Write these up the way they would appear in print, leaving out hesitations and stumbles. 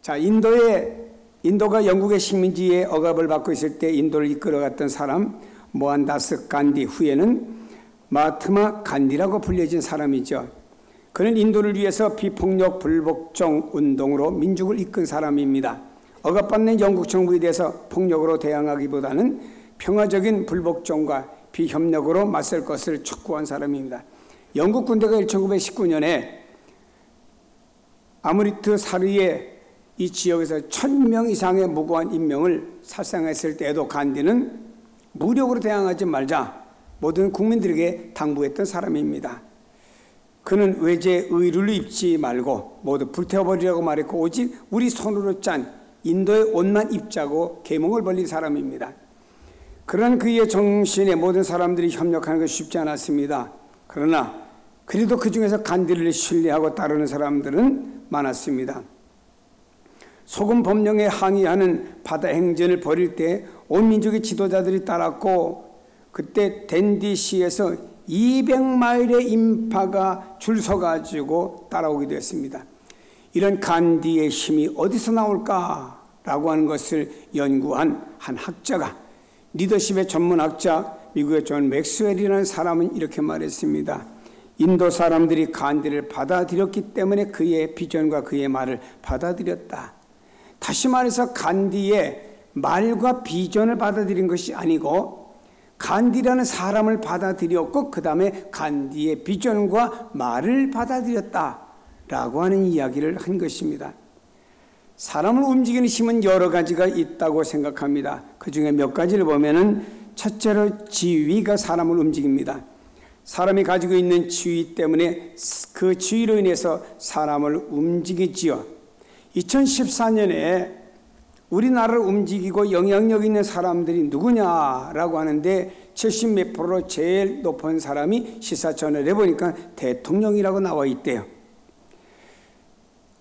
자, 인도가 영국의 식민지에 억압을 받고 있을 때 인도를 이끌어갔던 사람 모한다스 간디, 후에는 마하트마 간디라고 불려진 사람이죠. 그는 인도를 위해서 비폭력 불복종 운동으로 민족을 이끈 사람입니다. 억압받는 영국 정부에 대해서 폭력으로 대항하기보다는 평화적인 불복종과 비협력으로 맞설 것을 촉구한 사람입니다. 영국 군대가 1919년에 아무리트 사르의 이 지역에서 1000명 이상의 무고한 인명을 살상했을 때에도 간디는 무력으로 대항하지 말자 모든 국민들에게 당부했던 사람입니다. 그는 외제 의류를 입지 말고 모두 불태워버리라고 말했고 오직 우리 손으로 짠 인도의 옷만 입자고 계몽을 벌린 사람입니다. 그런 그의 정신에 모든 사람들이 협력하는 것이 쉽지 않았습니다. 그러나 그래도 그 중에서 간디를 신뢰하고 따르는 사람들은 많았습니다. 소금 법령에 항의하는 바다 행진을 벌일 때 온 민족의 지도자들이 따랐고 그때 댄디시에서 200마일의 인파가 줄 서가지고 따라오기도 했습니다. 이런 간디의 힘이 어디서 나올까라고 하는 것을 연구한 한 학자가, 리더십의 전문학자 미국의 존 맥스웰이라는 사람은 이렇게 말했습니다. 인도 사람들이 간디를 받아들였기 때문에 그의 비전과 그의 말을 받아들였다. 다시 말해서 간디의 말과 비전을 받아들인 것이 아니고 간디라는 사람을 받아들였고 그 다음에 간디의 비전과 말을 받아들였다라고 하는 이야기를 한 것입니다. 사람을 움직이는 힘은 여러 가지가 있다고 생각합니다. 그 중에 몇 가지를 보면은 첫째로 지위가 사람을 움직입니다. 사람이 가지고 있는 지위 때문에 그 지위로 인해서 사람을 움직이지요. 2014년에 우리나라를 움직이고 영향력 있는 사람들이 누구냐라고 하는데 70몇 프로 제일 높은 사람이 시사전을 해보니까 대통령이라고 나와 있대요.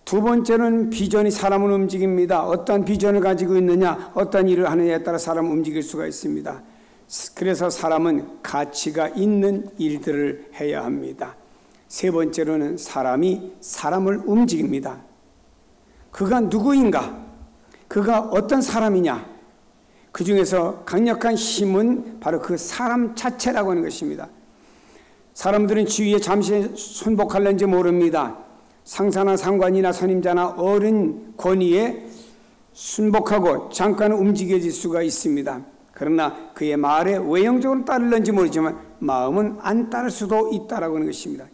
두 번째는 비전이 사람을 움직입니다. 어떤 비전을 가지고 있느냐, 어떤 일을 하느냐에 따라 사람을 움직일 수가 있습니다. 그래서 사람은 가치가 있는 일들을 해야 합니다. 세 번째로는 사람이 사람을 움직입니다. 그가 누구인가? 그가 어떤 사람이냐? 그 중에서 강력한 힘은 바로 그 사람 자체라고 하는 것입니다. 사람들은 지위에 잠시 순복할는지 모릅니다. 상사나 상관이나 선임자나 어른 권위에 순복하고 잠깐 움직여질 수가 있습니다. 그러나 그의 말에 외형적으로 따르는지 모르지만 마음은 안 따를 수도 있다라고 하는 것입니다.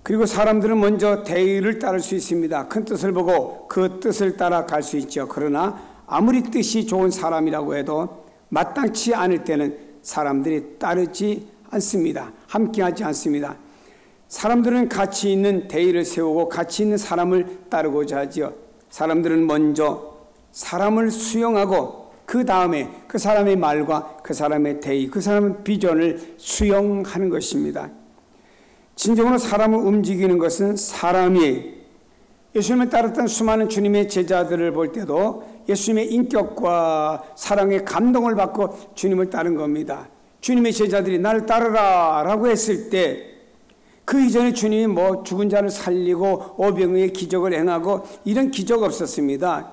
그리고 사람들은 먼저 대의를 따를 수 있습니다. 큰 뜻을 보고 그 뜻을 따라 갈 수 있죠. 그러나 아무리 뜻이 좋은 사람이라고 해도 마땅치 않을 때는 사람들이 따르지 않습니다. 함께하지 않습니다. 사람들은 가치 있는 대의를 세우고 가치 있는 사람을 따르고자 하지요. 사람들은 먼저 사람을 수용하고 그 다음에 그 사람의 말과 그 사람의 대의, 그 사람의 비전을 수용하는 것입니다. 진정으로 사람을 움직이는 것은 사람이 예수님을 따랐던 수많은 주님의 제자들을 볼 때도 예수님의 인격과 사랑의 감동을 받고 주님을 따른 겁니다. 주님의 제자들이 나를 따르라 라고 했을 때 그 이전에 주님이 죽은 자를 살리고 오병이의 기적을 행하고 이런 기적 없었습니다.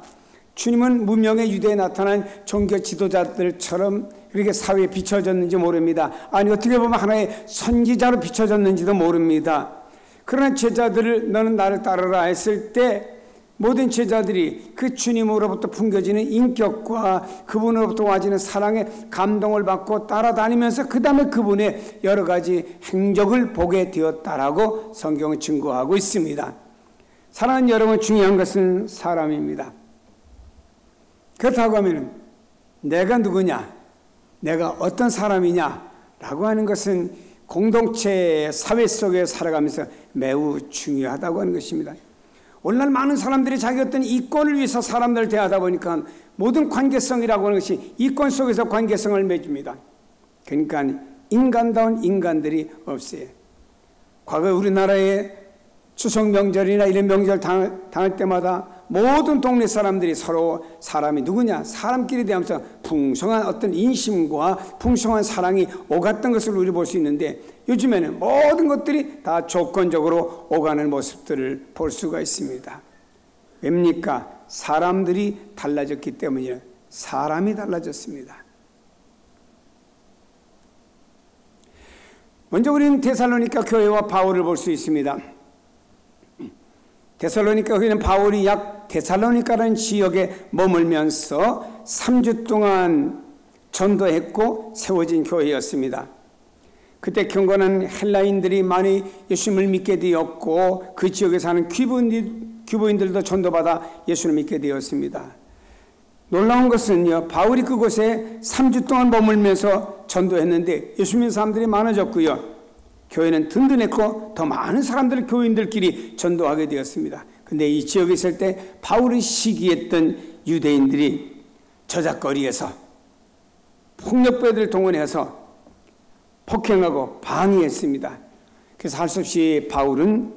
주님은 문명의 유대에 나타난 종교 지도자들처럼 그렇게 사회에 비춰졌는지 모릅니다. 아니 어떻게 보면 하나의 선지자로 비춰졌는지도 모릅니다. 그러나 제자들을 너는 나를 따르라 했을 때 모든 제자들이 그 주님으로부터 풍겨지는 인격과 그분으로부터 와지는 사랑의 감동을 받고 따라다니면서 그 다음에 그분의 여러 가지 행적을 보게 되었다라고 성경은 증거하고 있습니다. 사랑하는 여러분, 중요한 것은 사람입니다. 그렇다고 하면 내가 누구냐, 내가 어떤 사람이냐라고 하는 것은 공동체 사회 속에 살아가면서 매우 중요하다고 하는 것입니다. 오늘날 많은 사람들이 자기 어떤 이권을 위해서 사람들을 대하다 보니까 모든 관계성이라고 하는 것이 이권 속에서 관계성을 맺습니다. 그러니까 인간다운 인간들이 없어요. 과거 우리나라의 추석 명절이나 이런 명절 당할 때마다 모든 동네 사람들이 서로 사람이 누구냐, 사람끼리 대하면서 풍성한 어떤 인심과 풍성한 사랑이 오갔던 것을 우리 볼 수 있는데 요즘에는 모든 것들이 다 조건적으로 오가는 모습들을 볼 수가 있습니다. 왜입니까? 사람들이 달라졌기 때문이에요. 사람이 달라졌습니다. 먼저 우리는 데살로니가 교회와 바울을 볼 수 있습니다. 데살로니가 교회는 바울이 약 데살로니가라는 지역에 머물면서 3주 동안 전도했고 세워진 교회였습니다. 그때 경건한 헬라인들이 많이 예수님을 믿게 되었고 그 지역에 사는 귀부인들도 전도받아 예수를 믿게 되었습니다. 놀라운 것은요, 바울이 그곳에 3주 동안 머물면서 전도했는데 예수 믿는 사람들이 많아졌고요, 교회는 든든했고 더 많은 사람들, 교인들끼리 전도하게 되었습니다. 근데 이 지역에 있을 때 바울이 시기했던 유대인들이 저작거리에서 폭력배들을 동원해서 폭행하고 방해했습니다. 그래서 할 수 없이 바울은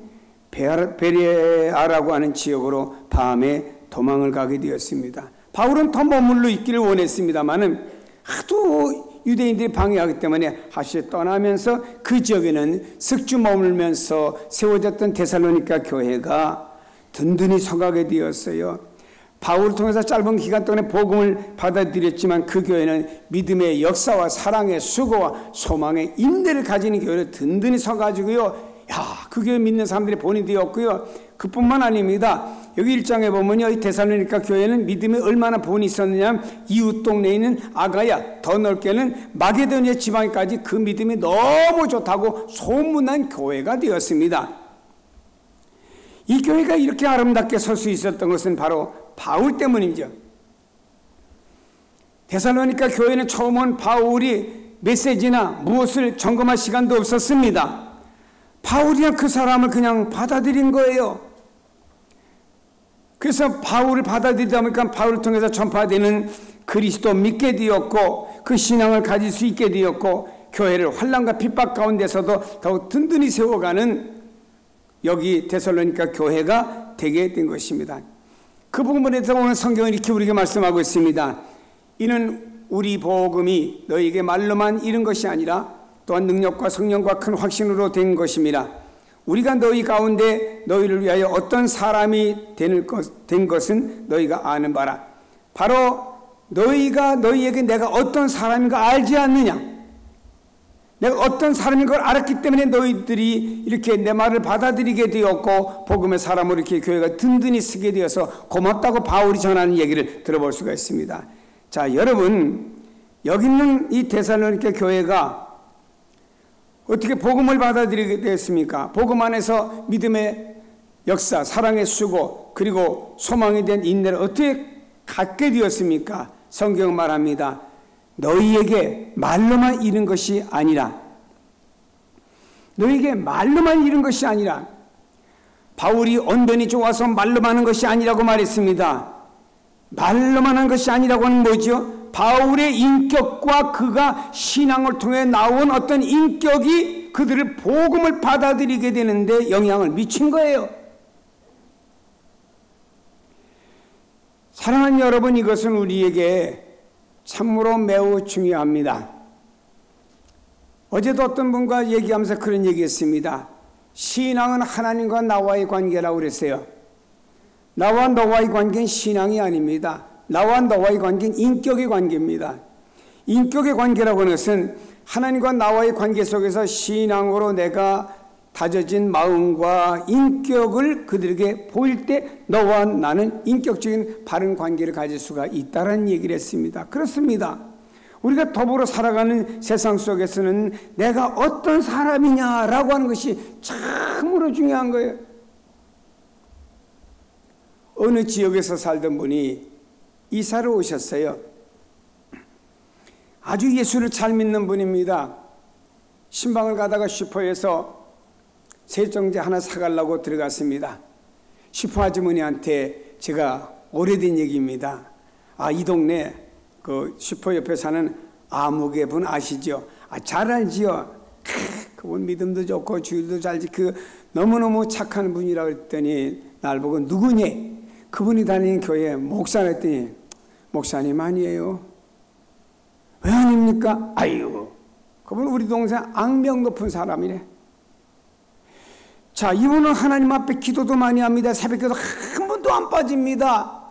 베레아라고 하는 지역으로 밤에 도망을 가게 되었습니다. 바울은 더 머물러 있기를 원했습니다마는 하도 유대인들이 방해하기 때문에 다시 떠나면서 그 지역에는 석주 머물면서 세워졌던 데살로니가 교회가 든든히 서가게 되었어요. 바울을 통해서 짧은 기간 동안에 복음을 받아들였지만 그 교회는 믿음의 역사와 사랑의 수고와 소망의 인내를 가지는 교회로 든든히 서가지고요, 그 교회 믿는 사람들이 본이 되었고요. 그뿐만 아닙니다. 여기 1장에 보면요, 이 데살로니가 교회는 믿음에 얼마나 본이 있었느냐, 이웃 동네에 있는 아가야, 더 넓게는 마게도니아 지방까지 그 믿음이 너무 좋다고 소문난 교회가 되었습니다. 이 교회가 이렇게 아름답게 설 수 있었던 것은 바로 바울 때문이죠. 데살로니가 교회는 처음 온 바울이 메시지나 무엇을 점검할 시간도 없었습니다. 바울이야 그 사람을 그냥 받아들인 거예요. 그래서 바울을 받아들이다 보니까 바울을 통해서 전파되는 그리스도 믿게 되었고 그 신앙을 가질 수 있게 되었고 교회를 환난과 핍박 가운데서도 더욱 든든히 세워가는 여기 데살로니가 교회가 되게 된 것입니다. 그 부분에 대해서 오늘 성경은 이렇게 우리에게 말씀하고 있습니다. 이는 우리 복음이 너희에게 말로만 이른 것이 아니라 또한 능력과 성령과 큰 확신으로 된 것입니다. 우리가 너희 가운데 너희를 위하여 어떤 사람이 된 것은 너희가 아는 바라. 바로 너희가 너희에게 내가 어떤 사람인가 알지 않느냐. 내가 어떤 사람인 걸 알았기 때문에 너희들이 이렇게 내 말을 받아들이게 되었고 복음의 사람으로 이렇게 교회가 든든히 쓰게 되어서 고맙다고 바울이 전하는 얘기를 들어볼 수가 있습니다. 자, 여러분, 여기 있는 이 데살로니가 교회가 어떻게 복음을 받아들이게 되었습니까? 복음 안에서 믿음의 역사, 사랑의 수고, 그리고 소망에 대한 인내를 어떻게 갖게 되었습니까? 성경은 말합니다. 너희에게 말로만 이른 것이 아니라, 너희에게 말로만 이른 것이 아니라, 바울이 언변이 좋아서 말로만 하는 것이 아니라고 말했습니다. 말로만 한 것이 아니라고 하는 뭐죠? 바울의 인격과 그가 신앙을 통해 나온 어떤 인격이 그들을 복음을 받아들이게 되는데 영향을 미친 거예요. 사랑하는 여러분, 이것은 우리에게 참으로 매우 중요합니다. 어제도 어떤 분과 얘기하면서 그런 얘기했습니다. 신앙은 하나님과 나와의 관계라고 그랬어요. 나와 너와의 관계는 신앙이 아닙니다. 나와 너와의 관계는 인격의 관계입니다. 인격의 관계라고 하는 것은 하나님과 나와의 관계 속에서 신앙으로 내가 다져진 마음과 인격을 그들에게 보일 때 너와 나는 인격적인 바른 관계를 가질 수가 있다는 얘기를 했습니다. 그렇습니다. 우리가 더불어 살아가는 세상 속에서는 내가 어떤 사람이냐라고 하는 것이 참으로 중요한 거예요. 어느 지역에서 살던 분이 이사를 오셨어요. 아주 예수를 잘 믿는 분입니다. 신방을 가다가 슈퍼에서 세정제 하나 사가려고 들어갔습니다. 슈퍼 아주머니한테 제가 오래된 얘기입니다. 이 동네 그 슈퍼 옆에 사는 아무개 분 아시죠? 잘 알지요. 그분 믿음도 좋고 주일도 잘 지키고 너무너무 착한 분이라고 했더니 날 보고 누구니? 그분이 다니는 교회 목사라 했더니 목사님 아니에요. 왜 아닙니까? 아유, 그분 우리 동생 악명 높은 사람이래. 자, 이분은 하나님 앞에 기도도 많이 합니다. 새벽기도 한 번도 꿀도 안 빠집니다.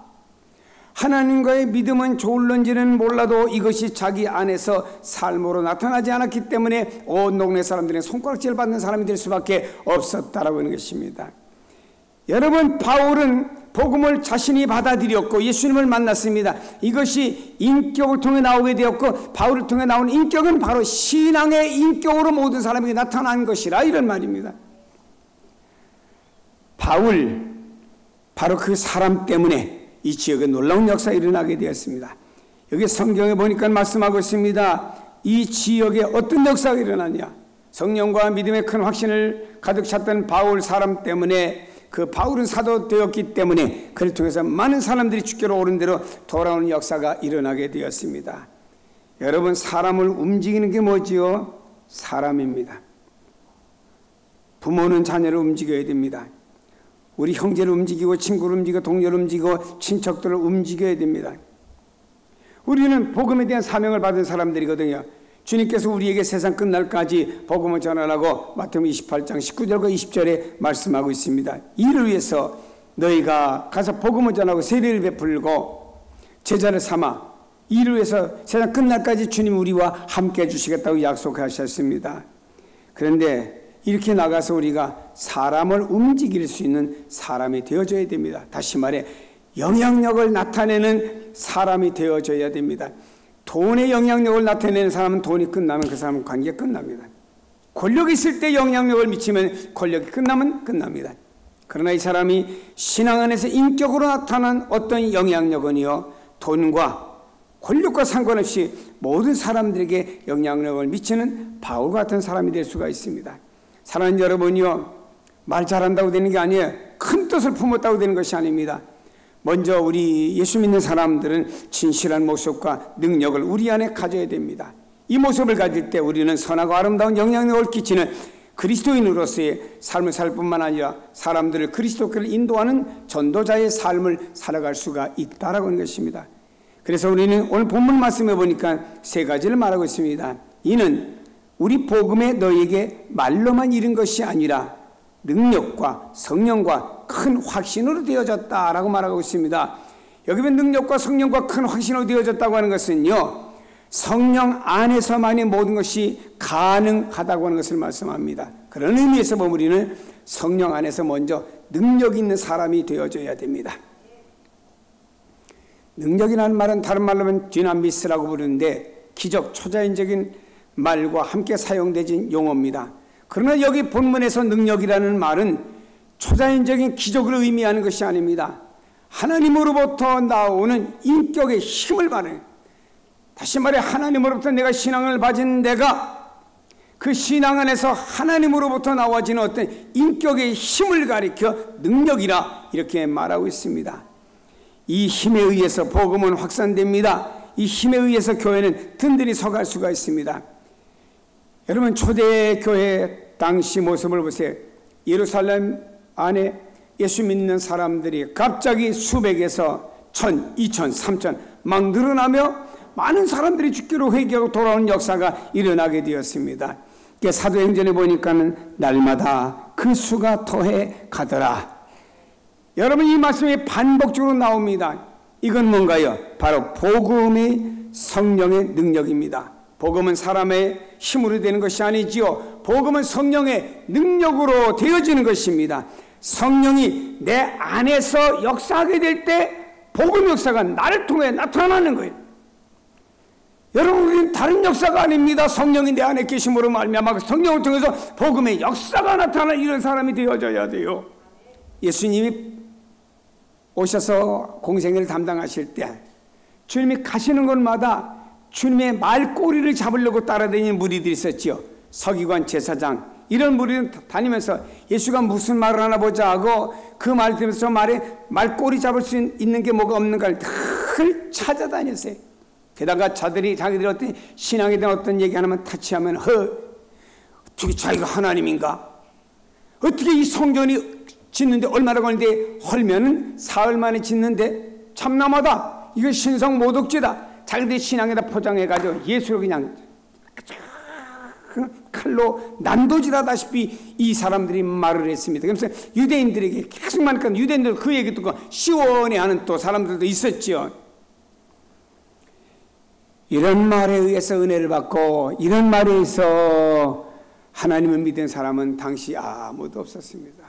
하나님과의 믿음은 좋을런지는 몰라도 이것이 자기 안에서 삶으로 나타나지 않았기 때문에 온 동네 사람들이 손가락질 받는 사람이 될 수밖에 없었다라고 하는 것입니다. 여러분, 바울은 복음을 자신이 받아들였고 예수님을 만났습니다. 이것이 인격을 통해 나오게 되었고, 바울을 통해 나온 인격은 바로 신앙의 인격으로 모든 사람에게 나타난 것이라, 이런 말입니다. 바울, 바로 그 사람 때문에 이 지역에 놀라운 역사가 일어나게 되었습니다. 여기 성경에 보니까 말씀하고 있습니다. 이 지역에 어떤 역사가 일어나냐? 성령과 믿음의 큰 확신을 가득 찼던 바울 사람 때문에, 그 바울은 사도 되었기 때문에 그를 통해서 많은 사람들이 주께로 오른 대로 돌아오는 역사가 일어나게 되었습니다. 여러분, 사람을 움직이는 게 뭐지요? 사람입니다. 부모는 자녀를 움직여야 됩니다. 우리 형제를 움직이고 친구를 움직이고 동료를 움직이고 친척들을 움직여야 됩니다. 우리는 복음에 대한 사명을 받은 사람들이거든요. 주님께서 우리에게 세상 끝날까지 복음을 전하라고 마태복음 28장 19절과 20절에 말씀하고 있습니다. 이를 위해서 너희가 가서 복음을 전하고 세례를 베풀고 제자를 삼아, 이를 위해서 세상 끝날까지 주님 우리와 함께 해주시겠다고 약속하셨습니다. 그런데 이렇게 나가서 우리가 사람을 움직일 수 있는 사람이 되어줘야 됩니다. 다시 말해 영향력을 나타내는 사람이 되어줘야 됩니다. 돈의 영향력을 나타내는 사람은 돈이 끝나면 그 사람은 관계가 끝납니다. 권력이 있을 때 영향력을 미치면 권력이 끝나면 끝납니다. 그러나 이 사람이 신앙 안에서 인격으로 나타난 어떤 영향력은요, 돈과 권력과 상관없이 모든 사람들에게 영향력을 미치는 바울 같은 사람이 될 수가 있습니다. 사랑하는 여러분이요, 말 잘한다고 되는 게 아니에요. 큰 뜻을 품었다고 되는 것이 아닙니다. 먼저 우리 예수 믿는 사람들은 진실한 모습과 능력을 우리 안에 가져야 됩니다. 이 모습을 가질 때 우리는 선하고 아름다운 영향력을 끼치는 그리스도인으로서의 삶을 살 뿐만 아니라 사람들을 그리스도께로 인도하는 전도자의 삶을 살아갈 수가 있다라고 하는 것입니다. 그래서 우리는 오늘 본문 말씀해 보니까 세 가지를 말하고 있습니다. 이는 우리 복음에 너희에게 말로만 이른 것이 아니라 능력과 성령과 큰 확신으로 되어졌다라고 말하고 있습니다. 여기 보면 능력과 성령과 큰 확신으로 되어졌다고 하는 것은요, 성령 안에서만이 모든 것이 가능하다고 하는 것을 말씀합니다. 그런 의미에서 보면 우리는 성령 안에서 먼저 능력 있는 사람이 되어져야 됩니다. 능력이라는 말은 다른 말로 하면 디나미스라고 부르는데 기적, 초자연적인 말과 함께 사용되진 용어입니다. 그러나 여기 본문에서 능력이라는 말은 초자연적인 기적을 의미하는 것이 아닙니다. 하나님으로부터 나오는 인격의 힘을 말해요. 다시 말해 하나님으로부터 내가 신앙을 가진 내가 그 신앙 안에서 하나님으로부터 나와지는 어떤 인격의 힘을 가리켜 능력이라 이렇게 말하고 있습니다. 이 힘에 의해서 복음은 확산됩니다. 이 힘에 의해서 교회는 든든히 서갈 수가 있습니다. 여러분, 초대교회 당시 모습을 보세요. 예루살렘 안에 예수 믿는 사람들이 갑자기 수백에서 1000, 2000, 3000 막 늘어나며 많은 사람들이 주께로 회개하고 돌아오는 역사가 일어나게 되었습니다. 사도행전에 보니까는 날마다 그 수가 더해 가더라. 여러분, 이 말씀이 반복적으로 나옵니다. 이건 뭔가요? 바로 복음의 성령의 능력입니다. 복음은 사람의 힘으로 되는 것이 아니지요. 복음은 성령의 능력으로 되어지는 것입니다. 성령이 내 안에서 역사하게 될 때 복음 역사가 나를 통해 나타나는 거예요. 여러분, 우리는 다른 역사가 아닙니다. 성령이 내 안에 계심으로 말미암아 성령을 통해서 복음의 역사가 나타나는 이런 사람이 되어져야 돼요. 예수님이 오셔서 공생애를 담당하실 때 주님이 가시는 곳마다 주님의 말꼬리를 잡으려고 따라다니는 무리들이 있었지요. 서기관, 제사장 이런 무리들 다니면서 예수가 무슨 말을 하나 보자 하고 그 말 들으면서 저 말에 말꼬리 잡을 수 있는 게 뭐가 없는가를 늘 찾아다녔어요. 게다가 자기들이 어떤 신앙에 대한 어떤 얘기 하나만 타치하면 어떻게 자기가 하나님인가? 어떻게 이 성전이 짓는데 얼마나 걸리는데 헐면은 사흘 만에 짓는데 참나마다 이거 신성 모독죄다. 자기들 신앙에다 포장해가지고 예수를 그냥 칼로 난도질하다시피 이 사람들이 말을 했습니다. 그래서 유대인들에게 계속 말하니까 유대인들 그 얘기 듣고 시원해하는 또 사람들도 있었죠. 이런 말에 의해서 은혜를 받고 이런 말에 의해서 하나님을 믿은 사람은 당시 아무도 없었습니다.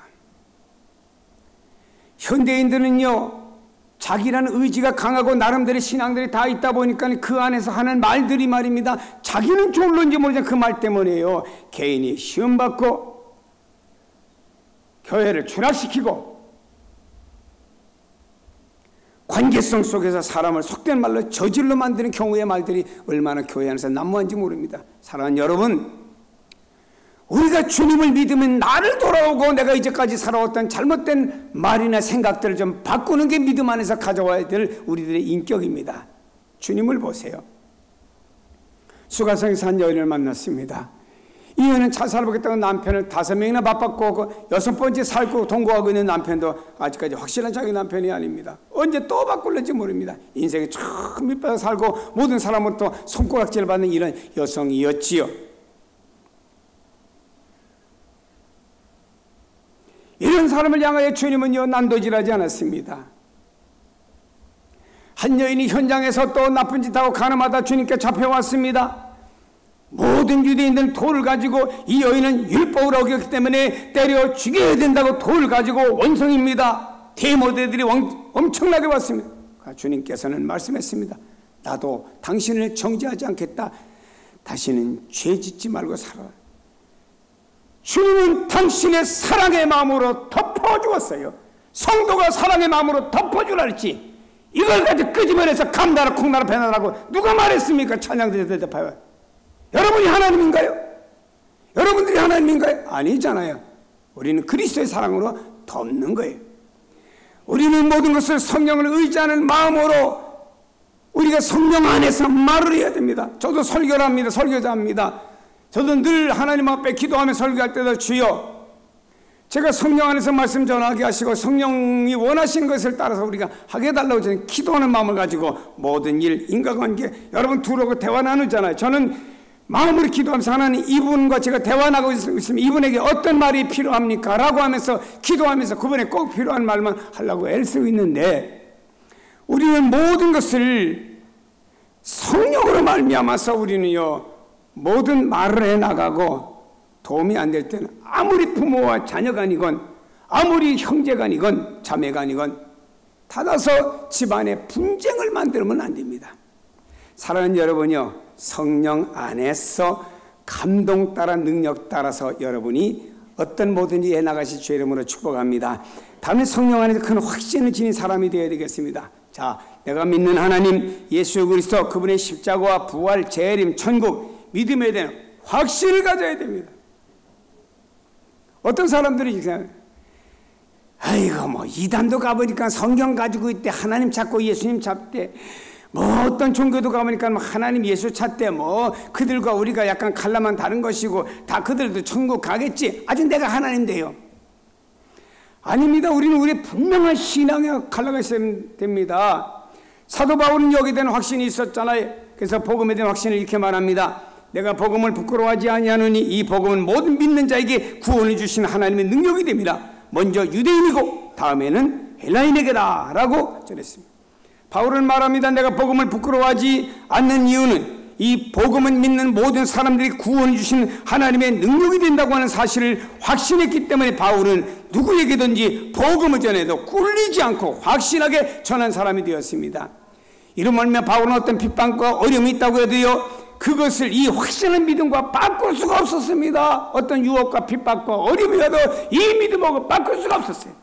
현대인들은요, 자기라는 의지가 강하고 나름대로 신앙들이 다 있다 보니까 그 안에서 하는 말들이 말입니다. 자기는 졸른지 모르지만 그 말 때문에요, 개인이 시험받고 교회를 추락시키고 관계성 속에서 사람을 속된 말로 저질러 만드는 경우의 말들이 얼마나 교회 안에서 난무한지 모릅니다. 사랑하는 여러분, 우리가 주님을 믿으면 나를 돌아오고 내가 이제까지 살아왔던 잘못된 말이나 생각들을 좀 바꾸는 게 믿음 안에서 가져와야 될 우리들의 인격입니다. 주님을 보세요. 수가성에서 한 여인을 만났습니다. 이 여인은 자살을 하겠다고 남편을 5명이나 맞받고 6번째 살고 동거하고 있는 남편도 아직까지 확실한 자기 남편이 아닙니다. 언제 또 바꿀는지 모릅니다. 인생에 참 밑바닥 살고 모든 사람은 또 손가락질 받는 이런 여성이었지요. 이런 사람을 향하여 주님은요, 난도질하지 않았습니다. 한 여인이 현장에서 또 나쁜 짓하고 가늠하다 주님께 잡혀왔습니다. 모든 유대인들은 돌을 가지고 이 여인은 율법을 어겼기 때문에 때려 죽여야 된다고 돌을 가지고 원성입니다. 대모대들이 엄청나게 왔습니다. 주님께서는 말씀했습니다. 나도 당신을 정죄하지 않겠다. 다시는 죄 짓지 말고 살아라. 주님은 당신의 사랑의 마음으로 덮어주었어요. 성도가 사랑의 마음으로 덮어주라 했지, 이걸 가지고 끄집어내서 감나라 콩나라 배나라고 누가 말했습니까? 찬양들에 대답하여. 여러분이 하나님인가요? 여러분들이 하나님인가요? 아니잖아요. 우리는 그리스도의 사랑으로 덮는 거예요. 우리는 모든 것을 성령을 의지하는 마음으로 우리가 성령 안에서 말을 해야 됩니다. 저도 설교를 합니다. 설교자입니다. 저도 늘 하나님 앞에 기도하며 설교할 때도 주여, 제가 성령 안에서 말씀 전하게 하시고 성령이 원하신 것을 따라서 우리가 하게 해달라고 저는 기도하는 마음을 가지고 모든 일, 인간관계, 여러분 둘하고 대화 나누잖아요. 저는 마음으로 기도하면서 하나님, 이분과 제가 대화 나누고 있으면 이분에게 어떤 말이 필요합니까? 라고 하면서 기도하면서 그분에 꼭 필요한 말만 하려고 애쓰고 있는데, 우리는 모든 것을 성령으로 말미암아서 우리는요, 모든 말을 해나가고 도움이 안 될 때는 아무리 부모와 자녀간이건 아무리 형제간이건 자매간이건 닫아서 집안에 분쟁을 만들면 안 됩니다. 사랑하는 여러분이요, 성령 안에서 감동 따라 능력 따라서 여러분이 어떤 뭐든지 해나가실 주의 이름으로 축복합니다. 다음에 성령 안에서 큰 확신을 지닌 사람이 되어야 되겠습니다. 자, 내가 믿는 하나님 예수 그리스도, 그분의 십자가와 부활, 재림, 천국 믿음에 대한 확신을 가져야 됩니다. 어떤 사람들이 이상해요. 아이고 뭐 이단도 가보니까 성경 가지고 있대, 하나님 찾고 예수님 찾대, 뭐 어떤 종교도 가보니까 하나님 예수 찾대, 뭐 그들과 우리가 약간 칼라만 다른 것이고 다 그들도 천국 가겠지, 아직 내가 하나님 돼요. 아닙니다. 우리는 우리의 분명한 신앙에 칼라가 있어야 됩니다. 사도 바울은 여기에 대한 확신이 있었잖아요. 그래서 복음에 대한 확신을 이렇게 말합니다. 내가 복음을 부끄러워하지 아니하노니 이 복음은 모든 믿는 자에게 구원을 주신 하나님의 능력이 됩니다. 먼저 유대인이고 다음에는 헬라인에게다 라고 전했습니다. 바울은 말합니다. 내가 복음을 부끄러워하지 않는 이유는 이 복음을 믿는 모든 사람들이 구원을 주신 하나님의 능력이 된다고 하는 사실을 확신했기 때문에 바울은 누구에게든지 복음을 전해도 꿀리지 않고 확신하게 전한 사람이 되었습니다. 이런 말면 바울은 어떤 핍박과 어려움이 있다고 해도요, 그것을 이 확신한 믿음과 바꿀 수가 없었습니다. 어떤 유혹과 핍박과 어려움이라도 이 믿음하고 바꿀 수가 없었어요.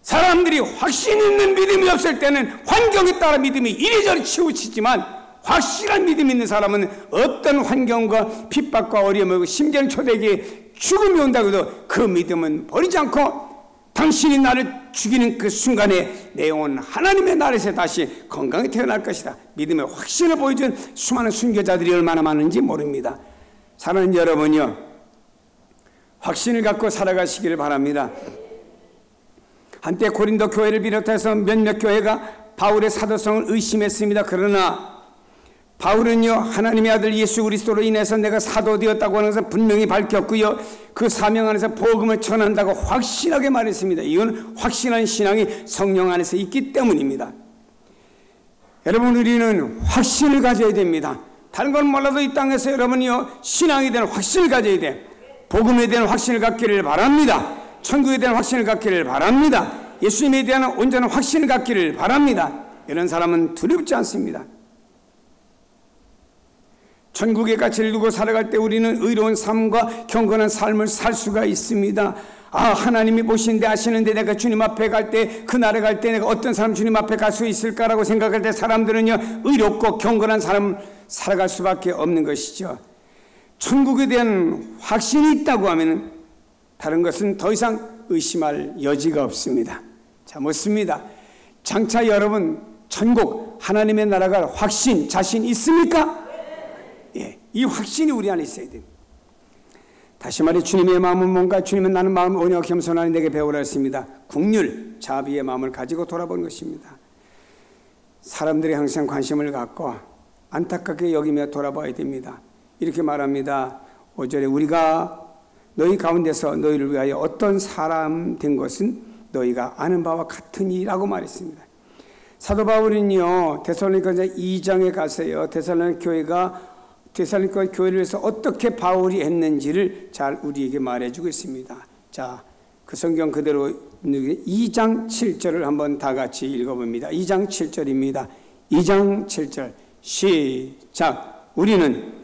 사람들이 확신 있는 믿음이 없을 때는 환경에 따라 믿음이 이리저리 치우치지만, 확실한 믿음 있는 사람은 어떤 환경과 핍박과 어려움이고 심지어는 초대기에 죽음이 온다고 해도 그 믿음은 버리지 않고, 당신이 나를 죽이는 그 순간에 내 영혼 하나님의 나라에서 다시 건강히 태어날 것이다, 믿음의 확신을 보여준 수많은 순교자들이 얼마나 많은지 모릅니다. 사랑하는 여러분이요, 확신을 갖고 살아가시기를 바랍니다. 한때 고린도 교회를 비롯해서 몇몇 교회가 바울의 사도성을 의심했습니다. 그러나 바울은요, 하나님의 아들 예수 그리스도로 인해서 내가 사도 되었다고 하는 것을 분명히 밝혔고요, 그 사명 안에서 복음을 전한다고 확실하게 말했습니다. 이건 확신한 신앙이 성령 안에서 있기 때문입니다. 여러분, 우리는 확신을 가져야 됩니다. 다른 건 몰라도 이 땅에서 여러분이요, 신앙에 대한 확신을 가져야 돼. 복음에 대한 확신을 갖기를 바랍니다. 천국에 대한 확신을 갖기를 바랍니다. 예수님에 대한 온전한 확신을 갖기를 바랍니다. 이런 사람은 두렵지 않습니다. 천국의 가치를 두고 살아갈 때 우리는 의로운 삶과 경건한 삶을 살 수가 있습니다. 하나님이 보시는데 아시는데 내가 주님 앞에 갈 때, 그날에 갈 때 내가 어떤 사람 주님 앞에 갈 수 있을까라고 생각할 때 사람들은요, 의롭고 경건한 삶을 살아갈 수밖에 없는 것이죠. 천국에 대한 확신이 있다고 하면 다른 것은 더 이상 의심할 여지가 없습니다. 자, 묻습니다. 장차 여러분, 천국 하나님의 나라가 확신, 자신 있습니까? 예, 이 확신이 우리 안에 있어야 됩니다. 다시 말해, 주님의 마음은 뭔가? 주님은 나는 마음 온유하고 겸손하니 내게 배우라 했습니다. 국률, 자비의 마음을 가지고 돌아보는 것입니다. 사람들이 항상 관심을 갖고 안타깝게 여기며 돌아봐야 됩니다. 이렇게 말합니다. 5절에 우리가 너희 가운데서 너희를 위하여 어떤 사람 된 것은 너희가 아는 바와 같으니라고 말했습니다. 사도 바울은요, 데살로니가 2장에 가서요, 데살로니가 교회를 위해서 어떻게 바울이 했는지를 잘 우리에게 말해주고 있습니다. 자, 그 성경 그대로 2장 7절을 한번 다 같이 읽어봅니다. 2장 7절입니다. 2장 7절 시작. 우리는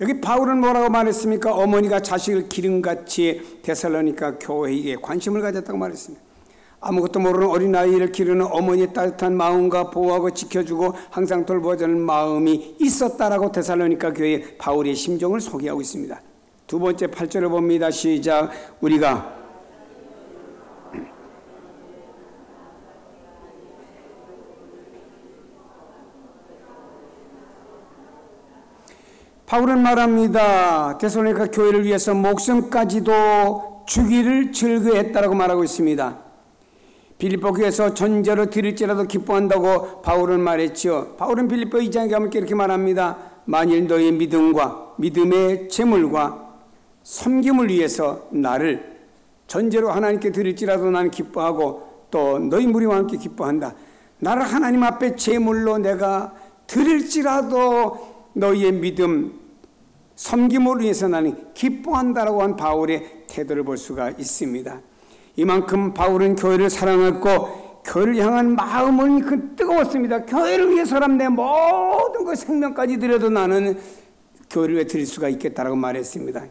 여기 바울은 뭐라고 말했습니까? 어머니가 자식을 기름같이 데살로니가 교회에게 관심을 가졌다고 말했습니다. 아무것도 모르는 어린아이를 기르는 어머니의 따뜻한 마음과 보호하고 지켜주고 항상 돌보자는 마음이 있었다라고 데살로니가 교회의 바울의 심정을 소개하고 있습니다. 두 번째 8절을 봅니다. 시작. 우리가 바울은 말합니다. 데살로니가 교회를 위해서 목숨까지도 주기를 즐거워했다라고 말하고 있습니다. 빌립보 교회에서 전제로 드릴지라도 기뻐한다고 바울은 말했죠. 바울은 빌립보 2장에 가면 이렇게 말합니다. 만일 너희 믿음과 믿음의 재물과 섬김을 위해서 나를 전제로 하나님께 드릴지라도 나는 기뻐하고 또 너희 무리와 함께 기뻐한다. 나를 하나님 앞에 재물로 내가 드릴지라도 너희의 믿음, 섬김을 위해서 나는 기뻐한다라고 한 바울의 태도를 볼 수가 있습니다. 이만큼 바울은 교회를 사랑했고 교회를 향한 마음은 뜨거웠습니다. 교회를 위해서라면 내 모든 것 생명까지 드려도 나는 교회를 위해 드릴 수가 있겠다라고 말했습니다.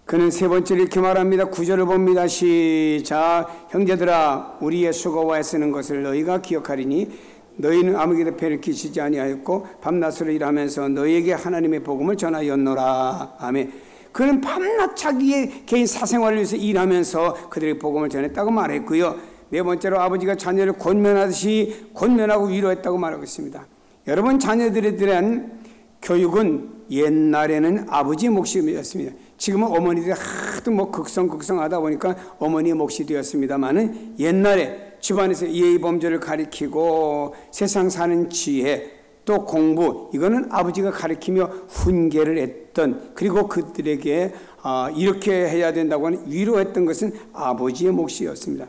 그는 세 번째로 이렇게 말합니다. 9절을 봅니다. 시작. 형제들아, 우리의 수고와 애쓰는 것을 너희가 기억하리니 너희는 아무에게도 배를 끼치지 아니하였고 밤낮으로 일하면서 너희에게 하나님의 복음을 전하였노라. 아멘. 그는 밤낮 자기의 개인 사생활을 위해서 일하면서 그들에게 복음을 전했다고 말했고요. 네 번째로 아버지가 자녀를 권면하듯이 권면하고 위로했다고 말하고 있습니다. 여러분, 자녀들에 대한 교육은 옛날에는 아버지의 몫이었습니다. 지금은 어머니들이 하도 극성하다 보니까 어머니의 몫이 되었습니다만은 옛날에 집안에서 예의 범죄를 가리키고 세상 사는 지혜 또 공부, 이거는 아버지가 가리키며 훈계를 했던, 그리고 그들에게 이렇게 해야 된다고 하는 위로했던 것은 아버지의 몫이었습니다.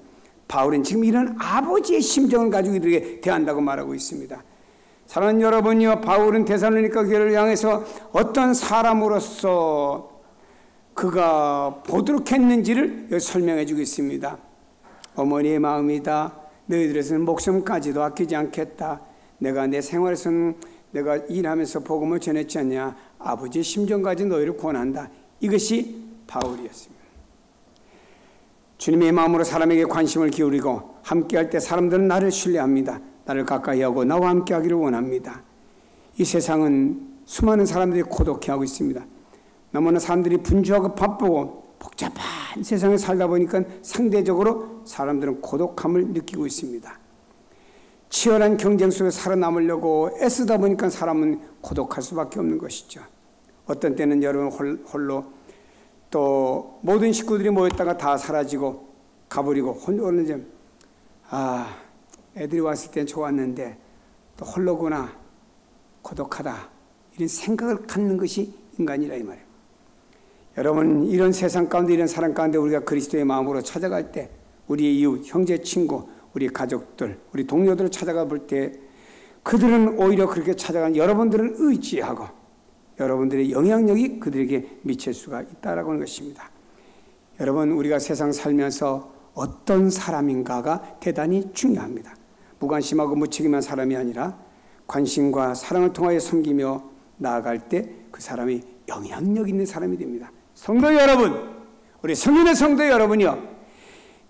바울은 지금 이런 아버지의 심정을 가지고 이들에게 대한다고 말하고 있습니다. 사랑하는 여러분이요, 바울은 데살로니가 교회를 향해서 어떤 사람으로서 그가 보도록 했는지를 여기 설명해 주고 있습니다. 어머니의 마음이다. 너희들에서는 목숨까지도 아끼지 않겠다. 내가 내 생활에서는 내가 일하면서 복음을 전했지 않냐. 아버지의 심정까지 너희를 권한다. 이것이 바울이었습니다. 주님의 마음으로 사람에게 관심을 기울이고 함께할 때 사람들은 나를 신뢰합니다. 나를 가까이 하고 나와 함께하기를 원합니다. 이 세상은 수많은 사람들이 고독해하고 있습니다. 너무나 사람들이 분주하고 바쁘고 복잡한 세상에 살다 보니까 상대적으로 사람들은 고독함을 느끼고 있습니다. 치열한 경쟁 속에 살아남으려고 애쓰다 보니까 사람은 고독할 수밖에 없는 것이죠. 어떤 때는 여러분 홀로 또 모든 식구들이 모였다가 다 사라지고 가버리고 홀로는 좀 애들이 왔을 땐 좋았는데 또 홀로구나, 고독하다, 이런 생각을 갖는 것이 인간이라 이 말이에요. 여러분, 이런 세상 가운데, 이런 사람 가운데 우리가 그리스도의 마음으로 찾아갈 때, 우리의 이웃, 형제, 친구, 우리 가족들, 우리 동료들을 찾아가 볼 때 그들은 오히려 그렇게 찾아가는 여러분들은 의지하고 여러분들의 영향력이 그들에게 미칠 수가 있다라고 하는 것입니다. 여러분, 우리가 세상 살면서 어떤 사람인가가 대단히 중요합니다. 무관심하고 무책임한 사람이 아니라 관심과 사랑을 통하여 섬기며 나아갈 때 그 사람이 영향력 있는 사람이 됩니다. 성도 여러분, 우리 성인의 성도 여러분이요,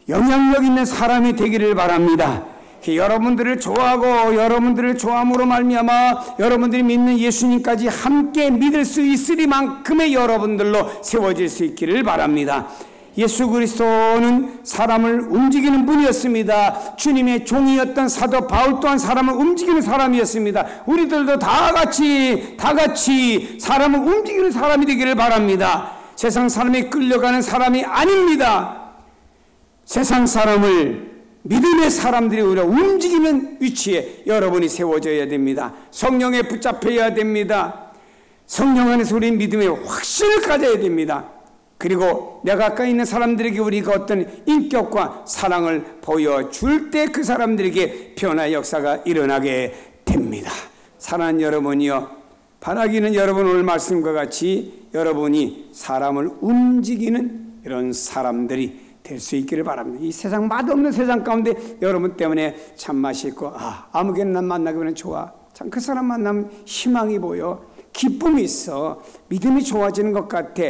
영향력 있는 사람이 되기를 바랍니다. 여러분들을 좋아하고 여러분들을 좋아함으로 말미암아 여러분들이 믿는 예수님까지 함께 믿을 수 있으리만큼의 여러분들로 세워질 수 있기를 바랍니다. 예수 그리스도는 사람을 움직이는 분이었습니다. 주님의 종이었던 사도 바울 또한 사람을 움직이는 사람이었습니다. 우리들도 다 같이 사람을 움직이는 사람이 되기를 바랍니다. 세상 사람이 끌려가는 사람이 아닙니다. 세상 사람을 믿음의 사람들이 오히려 움직이는 위치에 여러분이 세워져야 됩니다. 성령에 붙잡혀야 됩니다. 성령 안에서 우리 믿음의 확신을 가져야 됩니다. 그리고 내가 가까이 있는 사람들에게 우리가 어떤 인격과 사랑을 보여줄 때 그 사람들에게 변화의 역사가 일어나게 됩니다. 사랑하는 여러분이요, 바라기는 여러분 오늘 말씀과 같이 여러분이 사람을 움직이는 이런 사람들이 될 수 있기를 바랍니다. 이 세상 맛없는 세상 가운데 여러분 때문에 참 맛이 있고 아무개나 난 만나게 되면 좋아, 참 그 사람 만나면 희망이 보여, 기쁨이 있어, 믿음이 좋아지는 것 같아,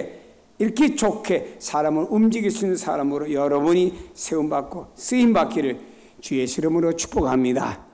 이렇게 좋게 사람을 움직일 수 있는 사람으로 여러분이 세움받고 쓰임받기를 주 예수 이름으로 축복합니다.